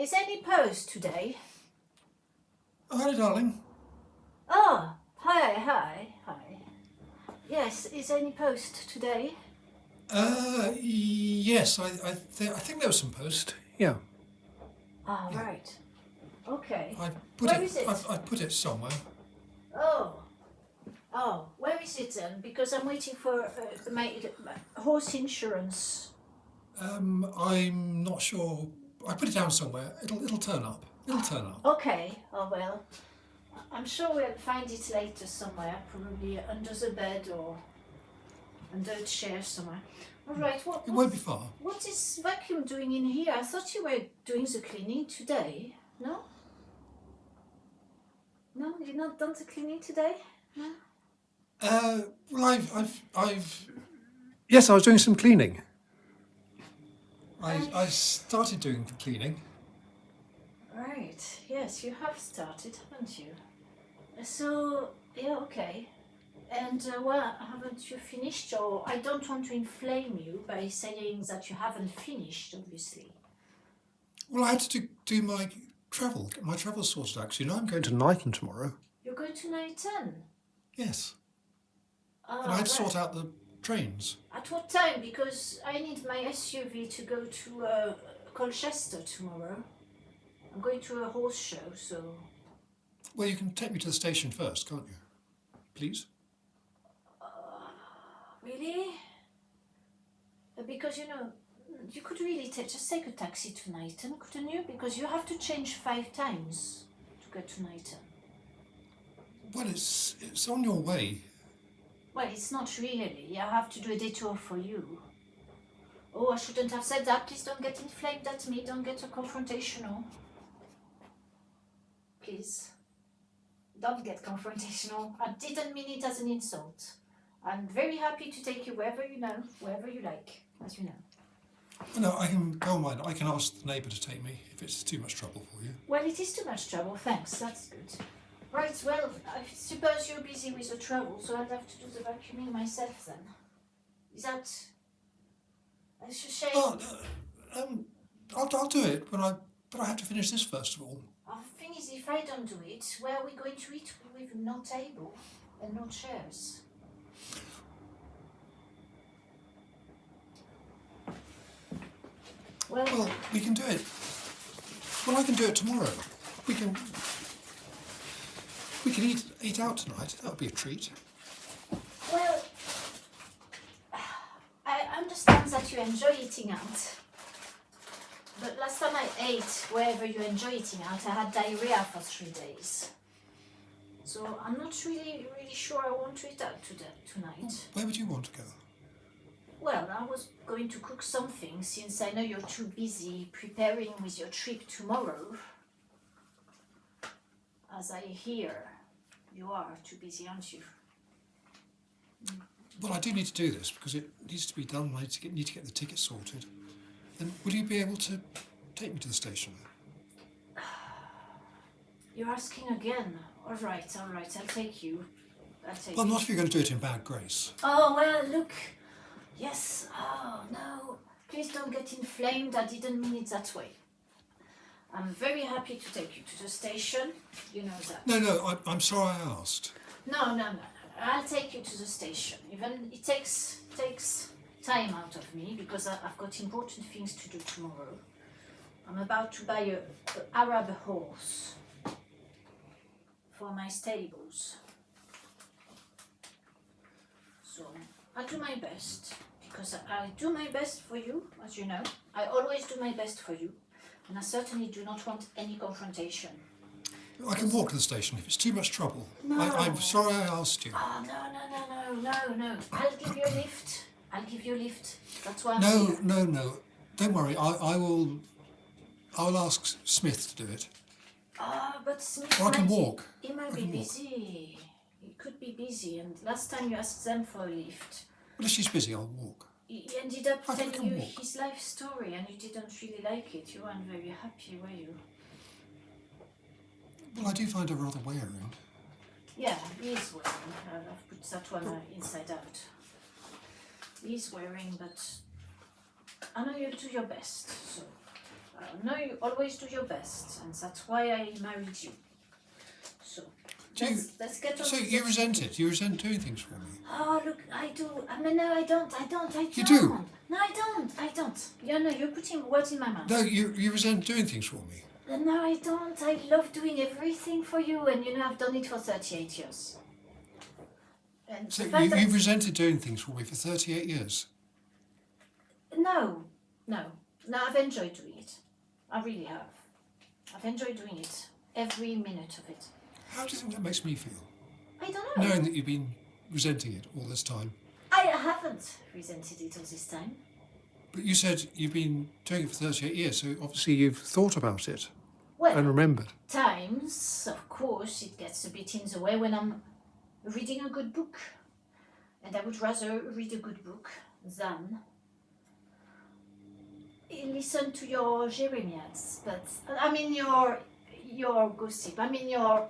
is any post today? Oh, hello, darling. Oh, hi. Yes, is any post today? Yes, I think there was some post. Yeah. Ah, Yeah. right. Okay. I put Where it. is it? I put it somewhere. Oh, where is it then? Because I'm waiting for my horse insurance. I'm not sure. I put it down somewhere. It'll turn up. It'll turn up. Okay, oh well. I'm sure we'll find it later somewhere, probably under the bed or under a chair somewhere. All right, It won't be far. what is vacuum doing in here? I thought you were doing the cleaning today. No? No, you've not done the cleaning today? No? Well, I've. Yes, I was doing some cleaning. I started doing the cleaning. Right, yes, you have started, haven't you? So, yeah, okay. And well, haven't you finished? Or I don't want to inflame you by saying that you haven't finished, obviously. Well, I had to do my travel sorted out. 'Cause you know I'm going to Knighton tomorrow. You're going to Knighton? Yes. Ah, And I had to right. sort out the trains. At what time? Because I need my SUV to go to Colchester tomorrow. I'm going to a horse show, so... Well, you can take me to the station first, can't you? Please? Really? Because, you know, you could really just take a taxi to Knighton, couldn't you? Because you have to change 5 times to get to Knighton. Well, it's on your way. Well, it's not really. I have to do a detour for you. Oh, I shouldn't have said that. Please don't get inflamed at me. Don't get confrontational. Please. Don't get confrontational. I didn't mean it as an insult. I'm very happy to take you wherever you like, as you know. No, I can go on mine. I can ask the neighbour to take me if it's too much trouble for you. Well, it is too much trouble, thanks. That's good. Right, well, I suppose you're busy with the travel, so I'll have to do the vacuuming myself then. Is that... It's a shame. Oh, I'll do it but I have to finish this first of all. The thing is, if I don't do it, where are we going to eat with no table and no chairs? Well, we can do it. Well, I can do it tomorrow. We can eat out tonight. That would be a treat. Well, I understand that you enjoy eating out. But last time I ate wherever you enjoy eating out, I had diarrhea for 3 days. So I'm not really sure I want to eat out tonight. Where would you want to go? Well, I was going to cook something since I know you're too busy preparing with your trip tomorrow. As I hear, you are too busy, aren't you? Well, I do need to do this because it needs to be done. I need to get the ticket sorted. Then will you be able to take me to the station? You're asking again. All right, I'll take you. Well, not if you're going to do it in bad grace. Oh, well, look. Yes. Oh, no. Please don't get inflamed. I didn't mean it that way. I'm very happy to take you to the station. You know that. No, I'm sorry I asked. No. I'll take you to the station. Even it takes time out of me because I've got important things to do tomorrow. I'm about to buy an Arab horse for my stables. So I do my best because I do my best for you, as you know. I always do my best for you, and I certainly do not want any confrontation. I can walk to the station if it's too much trouble. No. I'm sorry I asked you. Oh, no. I'll give you a lift. That's why I'm here. No. Don't worry. I'll ask Smith to do it. But Smith Or I can walk. He might be busy. He could be busy, and last time you asked them for a lift, Well, if she's busy, I'll walk. he ended up I think I telling can you walk. his life story, and you didn't really like it. You weren't very happy, were you? Well, I do find her rather wearing. Yeah, he is wearing. I've put that one inside out. He is wearing, but I know you'll do your best, so I know you always do your best, and that's why I married you. So, let's get on. So you resent it? You resent doing things for me? Oh, look, I do. I mean, no, I don't. You do? No, I don't. Yeah, no, you're putting words in my mouth. No, you resent doing things for me. No, I don't. I love doing everything for you, and you know, I've done it for 38 years. And So the fact that- you've resented doing things for me for 38 years? No, I've enjoyed doing it. I really have. I've enjoyed doing it. Every minute of it. How do you think that makes me feel? I don't know. Knowing that you've been resenting it all this time. I haven't resented it all this time. But you said you've been doing it for 38 years, so obviously you've thought about it Well, and remembered. times, of course, it gets a bit in the way when I'm reading a good book. And I would rather read a good book than listen to your Jeremiads. But, I mean, your gossip. I mean, your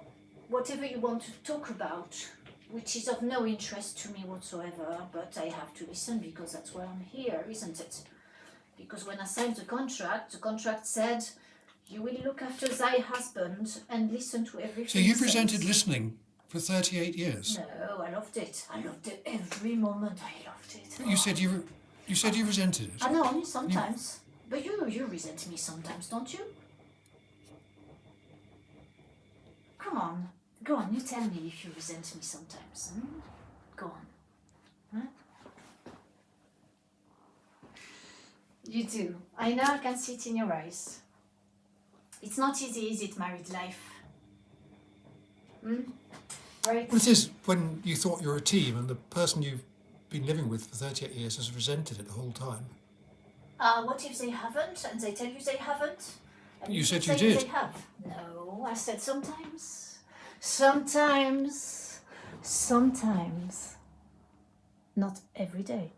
whatever you want to talk about, which is of no interest to me whatsoever, but I have to listen because that's why I'm here, isn't it? Because when I signed the contract said, you will look after thy husband and listen to everything. So you've resented listening for 38 years? No, I loved it. I loved it every moment. I loved it. But you said you resented it. I know, only sometimes. But you resent me sometimes, don't you? Come on. Go on, you tell me if you resent me sometimes. Go on. Huh? You do. I know, I can see it in your eyes. It's not easy, is it, married life? Right? Well, it is when you thought you were a team and the person you've been living with for 38 years has resented it the whole time. What if they haven't and they tell you they haven't? And You said you say did. They have. No, I said sometimes. Sometimes. Not every day.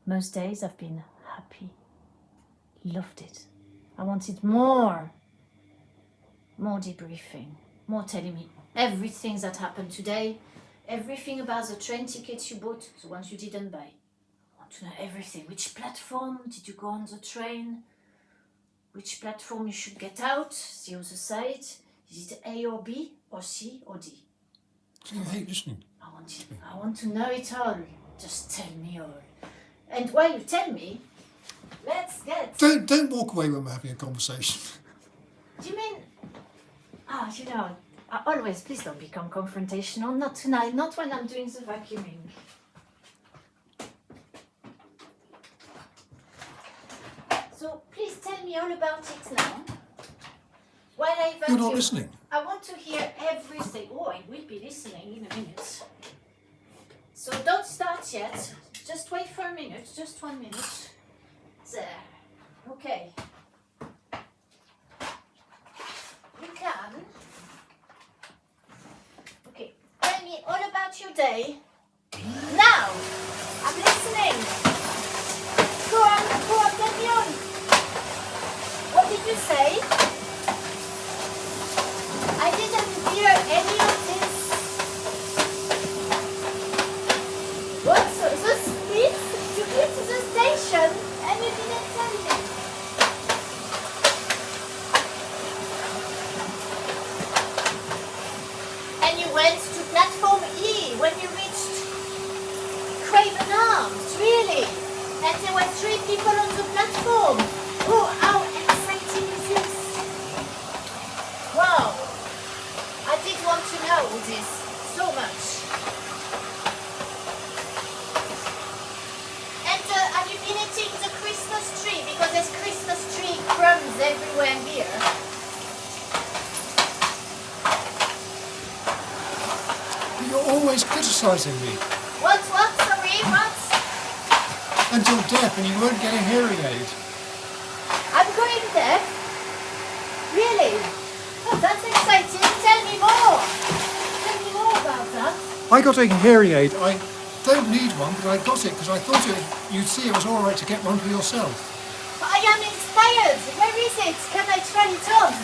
Most days I've been happy. Loved it. I wanted more. More debriefing. More telling me everything that happened today. Everything about the train tickets you bought, the ones you didn't buy. I want to know everything. Which platform did you go on the train? Which platform you should get out? The other side? Is it A or B or C or D? So you hate listening? I want to know it all. Just tell me all. And while you tell me, let's get... Don't walk away when we're having a conversation. Do you mean... you know, always, please don't become confrontational. Not tonight, not when I'm doing the vacuuming. So please tell me all about it now. While I vacuum, You're not listening. I want to hear everything. Oh, I will be listening in a minute. So don't start yet. Just wait for a minute. Just 1 minute. There. Okay. You can. Okay. Tell me all about your day. Now. I'm listening. Go on, tell me on. What did you say? I didn't hear any of this. What? The speed? You came to the station and you didn't tell me. And you went to platform E when you reached Craven Arms, really? And there were 3 people on the platform. Oh, how exciting is this? Wow. I did want to know this so much. And have you been eating the Christmas tree? Because there's Christmas tree crumbs everywhere here. You're always criticising me. What? Sorry, what? And you're deaf and you won't get a hearing aid. I'm going deaf? Really? Oh, that's exciting. Tell me more. Tell me more about that. I got a hearing aid. I don't need one, but I got it because I thought you'd see it was all right to get one for yourself. I am inspired. Where is it? Can I try it on?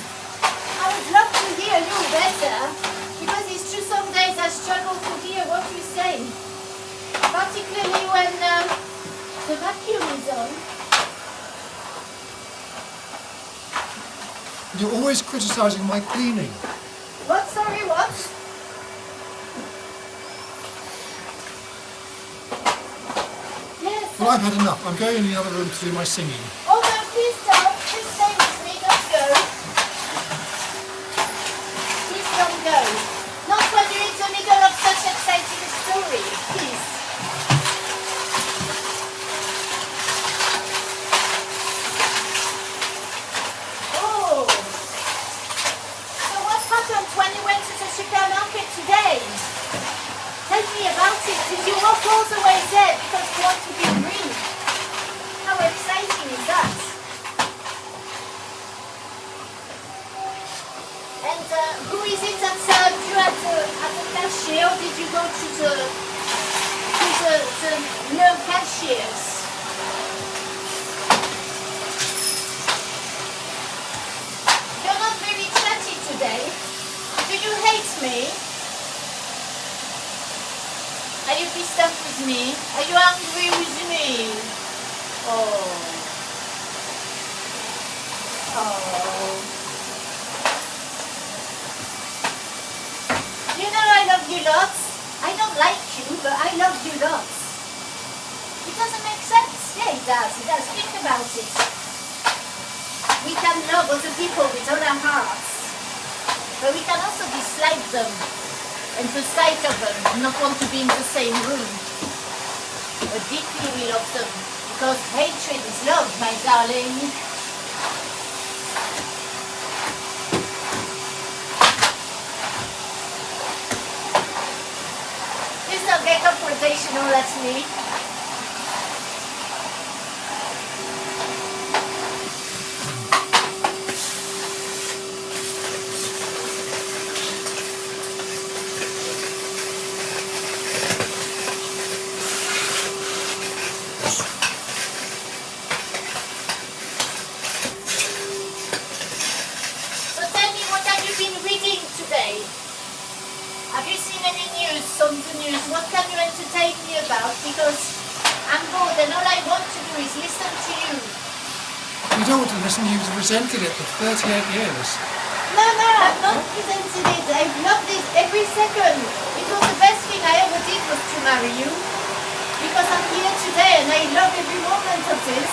I would love to hear you better. Because it's true some days I struggle to hear what you say. Particularly when the vacuum is on. You're always criticising my cleaning. What? Sorry, what? Yes. Well, I've had enough. I'm going in the other room to do my singing. Oh no, please don't. Please stay with me. Don't go. Please don't go. Not when you're in the middle of such exciting story. Please. Oh. So what happened when you went to the supermarket today? Tell me about it. Did you walk all the way there because you want to be green? How exciting is that? And who is it that served you at the cashier, or did you go to the no cashiers? You're not very chatty today. Do you hate me? Are you pissed off with me? Are you angry with me? Oh. Oh. You know I love you lots. I don't like you, but I love you lots. It doesn't make sense? Yeah, it does. It does. Think about it. We can love other people with all our hearts, but we can also dislike them and the sight of them and not want to be in the same room. But deeply we love them, because hatred is love, my darling. Please don't get confrontational at me. So tell me, what have you been reading today? Have you seen any news on the news? What can you entertain me about? Because I'm bored and all I want to do is listen to you. You don't want to listen, you've resented it for 38 years. No, I've not resented it. I've loved it every second. It was the best thing I ever did was to marry you. Because I'm here today and I love every moment of this.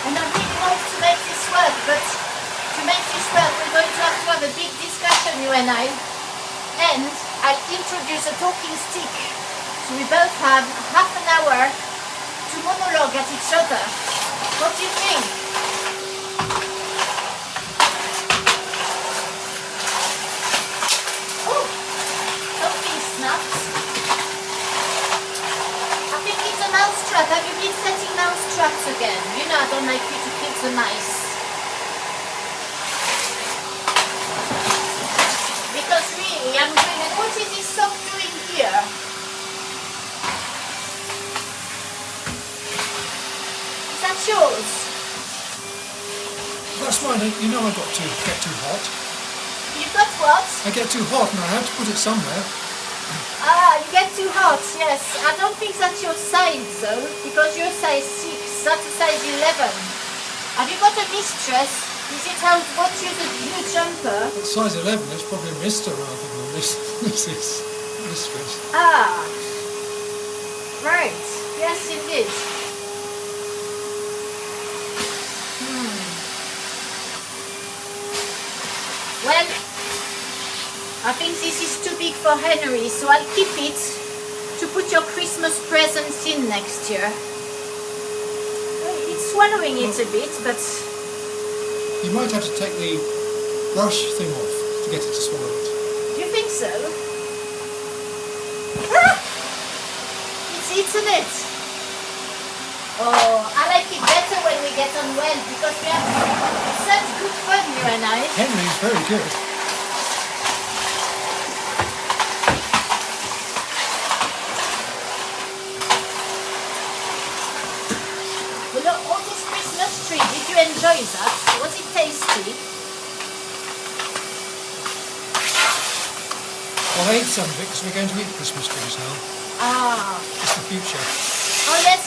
And I really want to make this work, but to make this work we're going to have a big discussion, you and I. And I'll introduce a talking stick. So we both have half an hour to monologue at each other. What do you think? Oh, something snapped. I think it's a mouse trap. Have you been setting mouse traps again? You know I don't like you to kill the mice. Because really, I'm doing it. What is this sock doing here? Is that yours? That's mine. You know I get too hot. You've got what? I get too hot and I have to put it somewhere. Ah, you get too hot, yes. I don't think that's your size though, because you're size 6, that's a size 11. Have you got a mistress? Is it how what you the new jumper? At size 11, it's probably a Mr. rather than Mrs. Mistress. Ah, right. Yes, indeed. Well, I think this is too big for Henry, so I'll keep it to put your Christmas presents in next year. Well, it's swallowing it a bit, but You might have to take the brush thing off to get it to swallow it. do you think so? Ah! It's eaten it. Oh, I like it better when we get on well because we have such good fun, you and I. Henry's very good. Well, look, all this Christmas tree, did you enjoy that? Was it tasty? Well, I ate some of it because we're going to eat Christmas trees now. Ah, It's the future. unless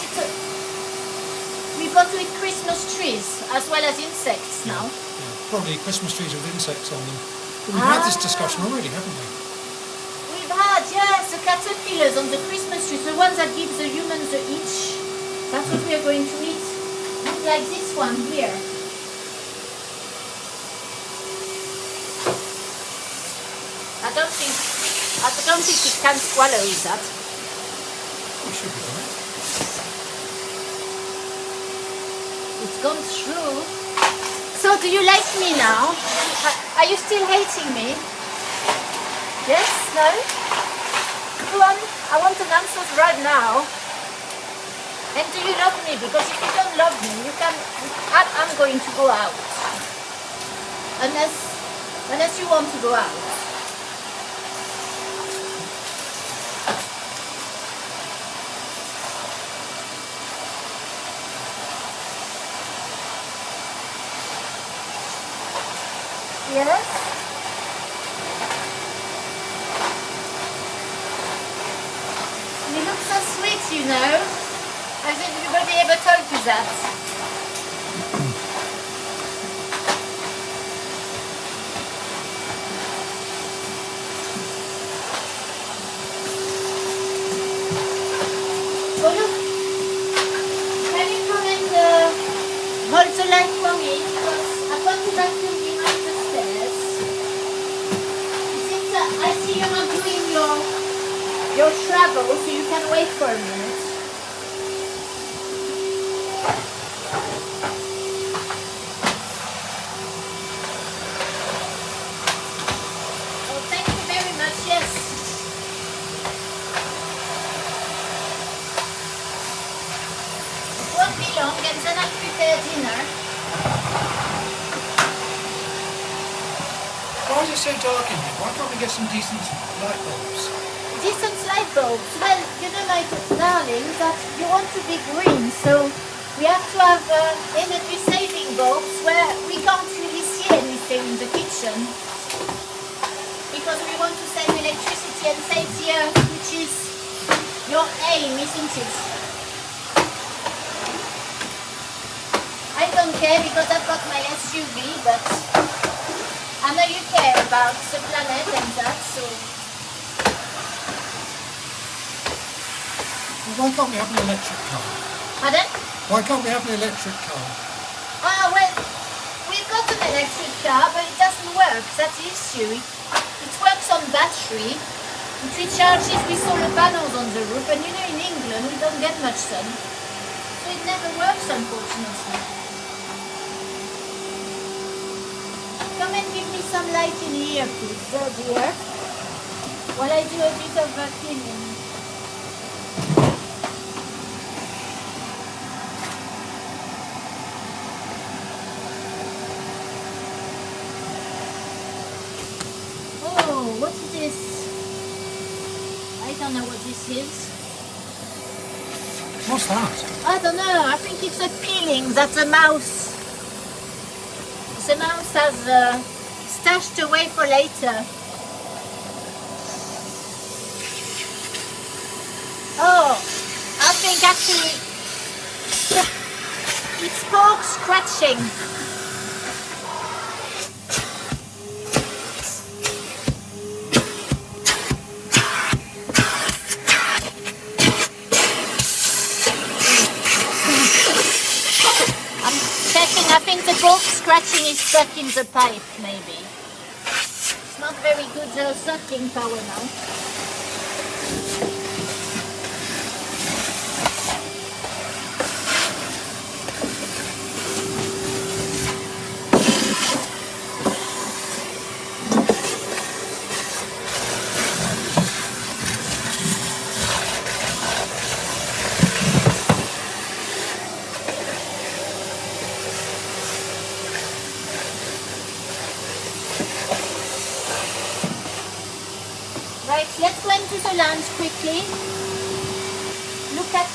we've got to eat Christmas trees as well as insects now. Yeah. probably Christmas trees with insects on them. But we've had this discussion already, haven't we? We've had, yes, the caterpillars on the Christmas trees, the ones that give the humans the itch. That's what we are going to eat. Not like this one here. I don't think it can swallow, is that? We should be right. It's gone through. So do you like me now? Are you still hating me? Yes? No? Go on. I want an answer right now. And do you love me? Because if you don't love me, you can. I'm going to go out. Unless you want to go out. Yes? You look so sweet, you know. Has anybody ever told you that? Oh look! Can you come and hold the light for me? Because I've got to vacuum behind the stairs. Since I see you're not doing your travel, so you can wait for a minute. Oh, thank you very much. Yes. It won't be long, and then I'll prepare dinner. Why is it so dark in here? Why can't we get some decent light bulbs? Decent light bulbs. Well, you know, my darling, that you want to be green, so we have to have energy-saving bulbs where we can't really see anything in the kitchen because we want to save electricity and save the earth, which is your aim, isn't it? I don't care because I've got my SUV, but I know you care about the planet and that, so. Well, why can't we have an electric car? Pardon? Why can't we have an electric car? Well, we've got an electric car, but it doesn't work. That's the issue. It works on battery. It recharges with solar panels on the roof, and you know, in England we don't get much sun, so it never works, unfortunately. Come and give me some light in here, please, dear, while I do a bit of cleaning. Oh, what is this? I don't know what this is. What's that? I don't know. I think it's a peeling that the mouse has stashed away for later. Oh, I think actually it's pork scratching. I think the pork scratching is stuck in the pipe, maybe. It's not very good sucking power now. Right, let's go into the lounge quickly. Look at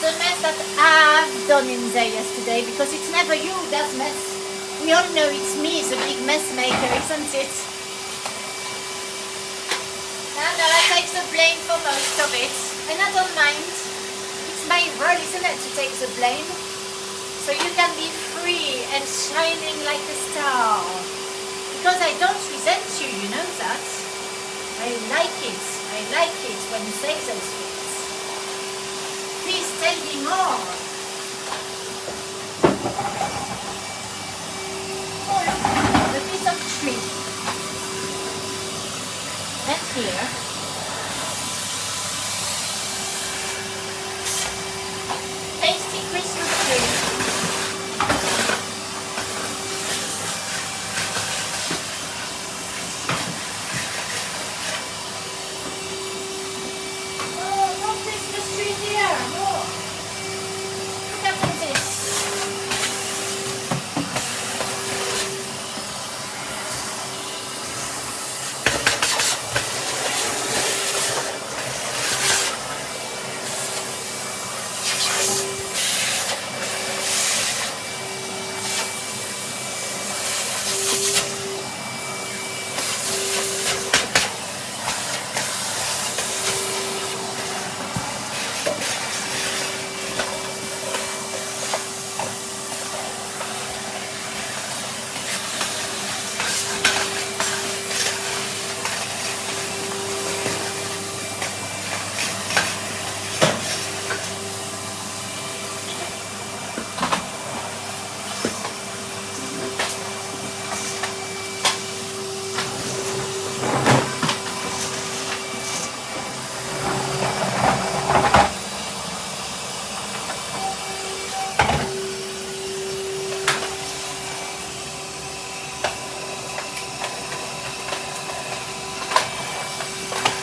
the mess that I've done in there yesterday, because it's never you who does mess. We all know it's me, the big mess maker, isn't it? And I take the blame for most of it, and I don't mind. It's my role, isn't it, to take the blame? So so you can be free and shining like a star. Because I don't resent you, you know that. I like it. I like it when you say those things. Please tell me more. Oh, look, a piece of tree. And here. Tasty Christmas tree. Oh, no Christmas tree here. More. Look at this.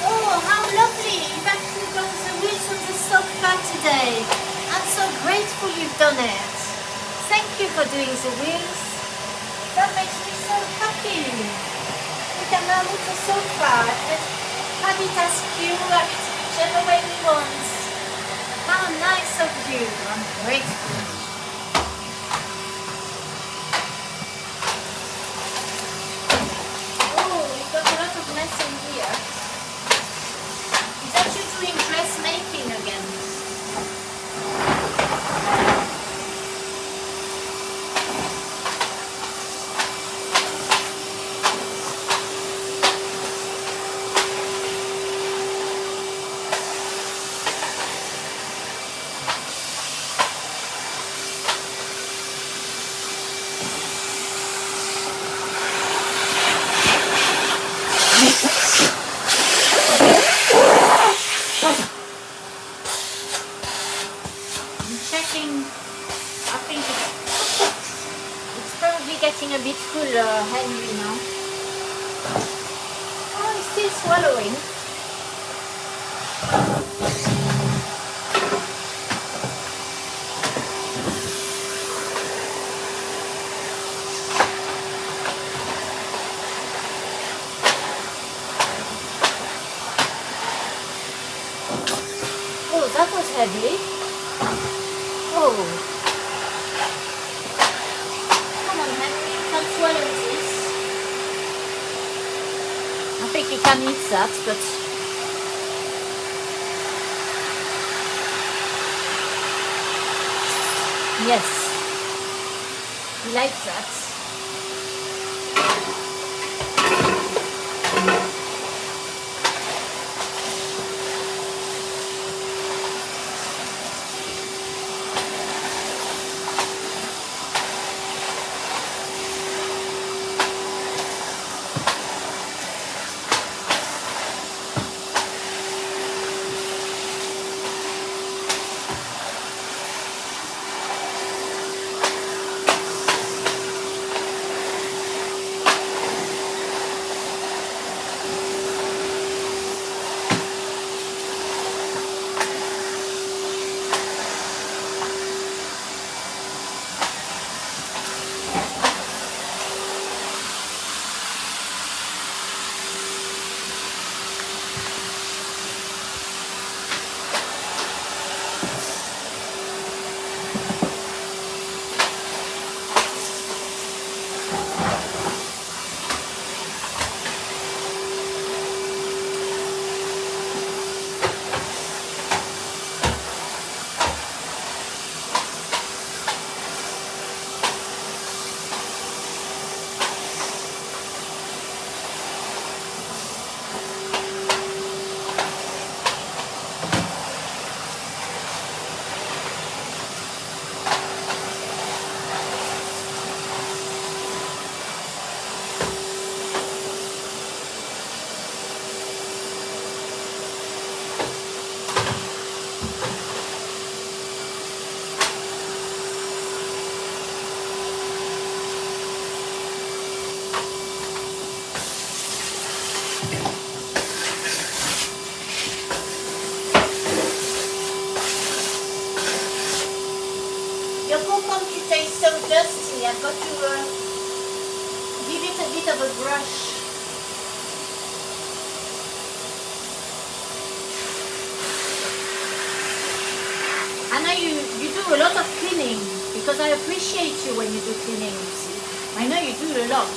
Oh, how lovely! You've actually done the wheels on the sofa today. I'm so grateful you've done it. Thank you for doing the wheels. That makes me so happy. We can now move the sofa and have it as you, have it whichever way we want. How nice of you. I'm grateful. Oh, we've got a lot of mess in here. Is that you doing dressmaking again? I'm checking. I think it's probably getting a bit full, Henry, now. Oh, he's still swallowing. Oh, that was heavy. Oh. Come on, Henry, you can swallow this. I think he can eat that, but... Yes. He likes that. I've got to give it a bit of a brush. I know you do a lot of cleaning, because I appreciate you when you do cleaning, you see. I know you do a lot.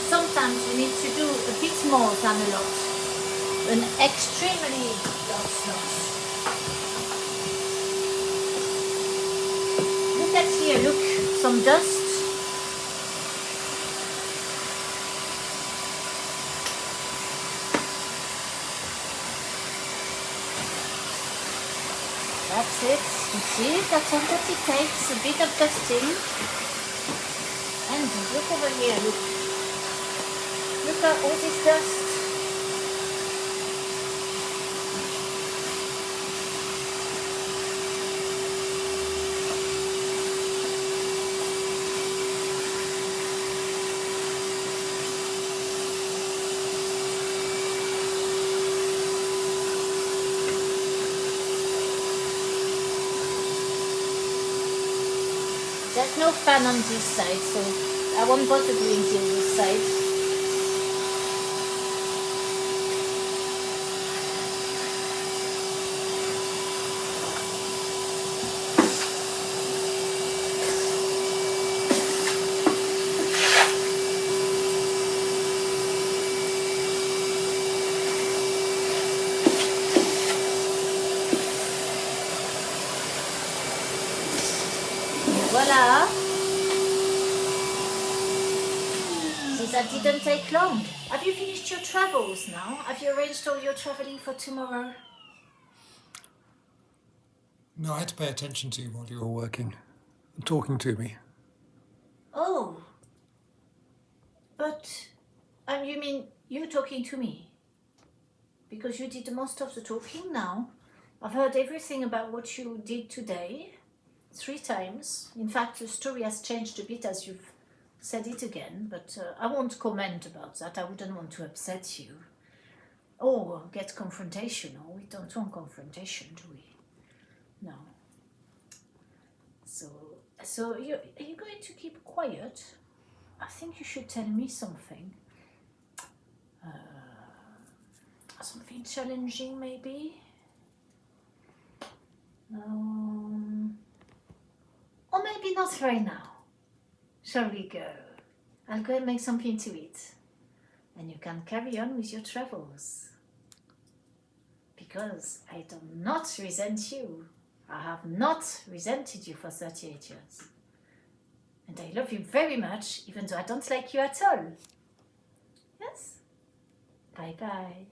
Sometimes you need to do a bit more than a lot. An extremely lot. Look at here, look, some dust. That's it. You see, that's all that it takes. A bit of dusting. And look over here, look. Look at all this dust. There's no fan on this side, so I won't bother doing the other side. Voila! See, that didn't take long. Have you finished your travels now? Have you arranged all your travelling for tomorrow? No, I had to pay attention to you while you were working and talking to me. Oh. But, you mean you talking to me? Because you did most of the talking now. I've heard everything about what you did today. 3 times. In fact, the story has changed a bit as you've said it again, but I won't comment about that. I wouldn't want to upset you or get confrontational. We don't want confrontation, do we? No. So are you going to keep quiet? I think you should tell me something. Something challenging, maybe? Or maybe not right now. Shall we go? I'll go and make something to eat. And you can carry on with your travels. Because I do not resent you. I have not resented you for 38 years. And I love you very much, even though I don't like you at all. Yes? Bye-bye.